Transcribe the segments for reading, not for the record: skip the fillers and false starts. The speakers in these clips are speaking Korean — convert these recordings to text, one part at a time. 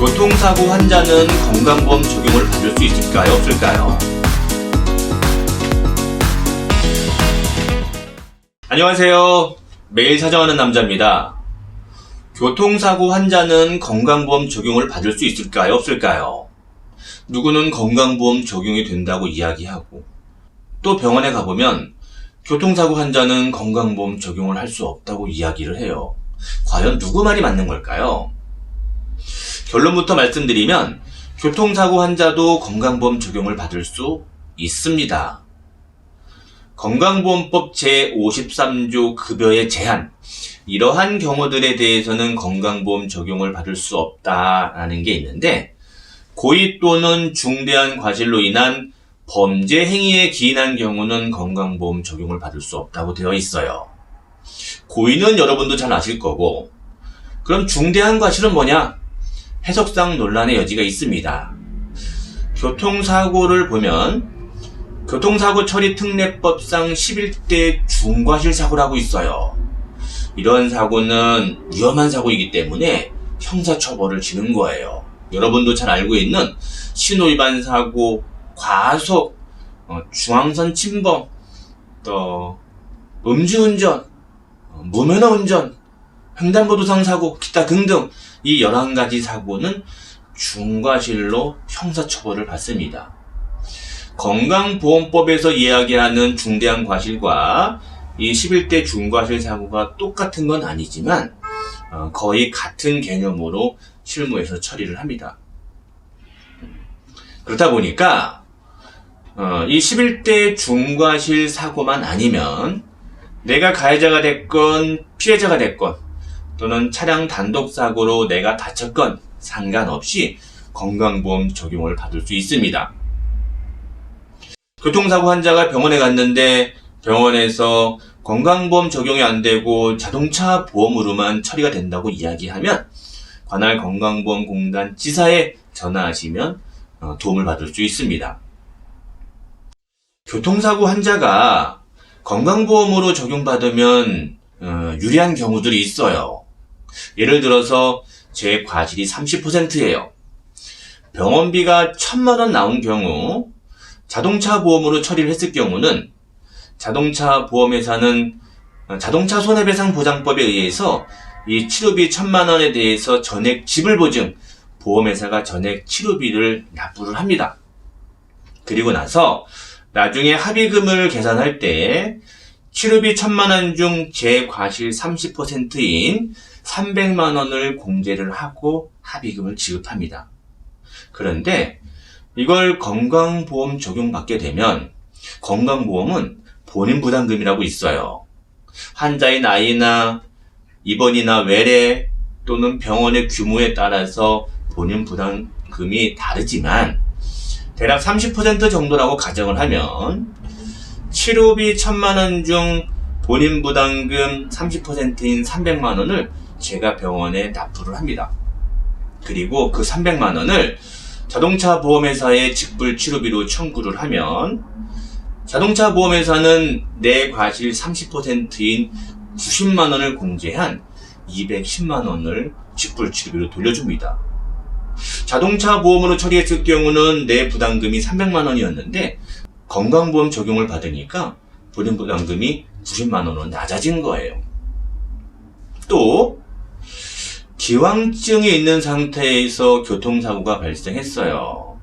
교통사고 환자는 건강보험 적용을 받을 수 있을까요? 없을까요? 안녕하세요. 매일 찾아가는 남자입니다. 교통사고 환자는 건강보험 적용을 받을 수 있을까요? 없을까요? 누구는 건강보험 적용이 된다고 이야기하고, 또 병원에 가보면 교통사고 환자는 건강보험 적용을 할 수 없다고 이야기를 해요. 과연 누구 말이 맞는 걸까요? 결론부터 말씀드리면 교통사고 환자도 건강보험 적용을 받을 수 있습니다. 건강보험법 제53조 급여의 제한, 이러한 경우들에 대해서는 건강보험 적용을 받을 수 없다라는 게 있는데, 고의 또는 중대한 과실로 인한 범죄 행위에 기인한 경우는 건강보험 적용을 받을 수 없다고 되어 있어요. 고의는 여러분도 잘 아실 거고, 그럼 중대한 과실은 뭐냐? 해석상 논란의 여지가 있습니다. 교통사고를 보면 교통사고 처리 특례법상 11대 중과실 사고라고 있어요. 이런 사고는 위험한 사고이기 때문에 형사처벌을 지는 거예요. 여러분도 잘 알고 있는 신호위반 사고, 과속, 중앙선 침범, 또 음주운전, 무면허 운전, 횡단보도상 사고, 기타 등등 이 11가지 사고는 중과실로 형사처벌을 받습니다. 건강보험법에서 이야기하는 중대한 과실과 이 11대 중과실 사고가 똑같은 건 아니지만 거의 같은 개념으로 실무에서 처리를 합니다. 그렇다 보니까 이 11대 중과실 사고만 아니면 내가 가해자가 됐건 피해자가 됐건 또는 차량 단독사고로 내가 다쳤건 상관없이 건강보험 적용을 받을 수 있습니다. 교통사고 환자가 병원에 갔는데 병원에서 건강보험 적용이 안 되고 자동차 보험으로만 처리가 된다고 이야기하면 관할 건강보험공단 지사에 전화하시면 도움을 받을 수 있습니다. 교통사고 환자가 건강보험으로 적용받으면 유리한 경우들이 있어요. 예를 들어서 제 과실이 30%예요. 병원비가 1,000만 원 나온 경우 자동차 보험으로 처리를 했을 경우는 자동차 보험회사는 자동차 손해배상 보장법에 의해서 이 치료비 1,000만 원에 대해서 전액 지불 보증, 보험회사가 전액 치료비를 납부를 합니다. 그리고 나서 나중에 합의금을 계산할 때 치료비 1,000만 원 중 제 과실 30%인 300만 원을 공제를 하고 합의금을 지급합니다. 그런데 이걸 건강보험 적용받게 되면 건강보험은 본인 부담금이라고 있어요. 환자의 나이나 입원이나 외래 또는 병원의 규모에 따라서 본인 부담금이 다르지만 대략 30% 정도라고 가정을 하면 치료비 1,000만 원 중 본인 부담금 30%인 300만 원을 제가 병원에 납부를 합니다. 그리고 그 300만 원을 자동차 보험회사에 직불 치료비로 청구를 하면 자동차 보험회사는 내 과실 30%인 90만 원을 공제한 210만 원을 직불 치료비로 돌려줍니다. 자동차 보험으로 처리했을 경우는 내 부담금이 300만 원이었는데 건강보험 적용을 받으니까 본인 부담금이 90만 원으로 낮아진 거예요. 또 기왕증이 있는 상태에서 교통사고가 발생했어요.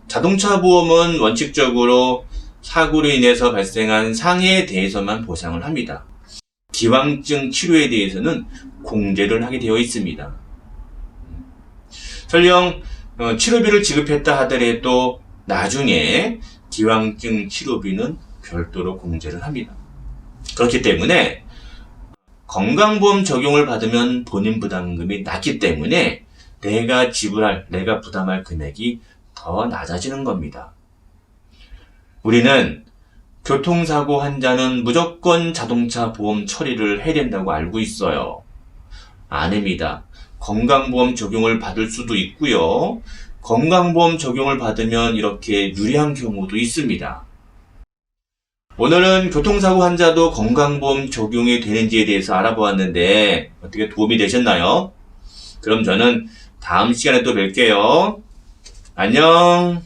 자동차 보험은 원칙적으로 사고로 인해서 발생한 상해에 대해서만 보상을 합니다. 기왕증 치료에 대해서는 공제를 하게 되어 있습니다. 설령 치료비를 지급했다 하더라도 나중에 기왕증 치료비는 별도로 공제를 합니다. 그렇기 때문에 건강보험 적용을 받으면 본인 부담금이 낮기 때문에 내가 부담할 금액이 더 낮아지는 겁니다. 우리는 교통사고 환자는 무조건 자동차 보험 처리를 해야 된다고 알고 있어요. 아닙니다. 건강보험 적용을 받을 수도 있고요. 건강보험 적용을 받으면 이렇게 유리한 경우도 있습니다. 오늘은 교통사고 환자도 건강보험 적용이 되는지에 대해서 알아보았는데 어떻게 도움이 되셨나요? 그럼 저는 다음 시간에 또 뵐게요. 안녕.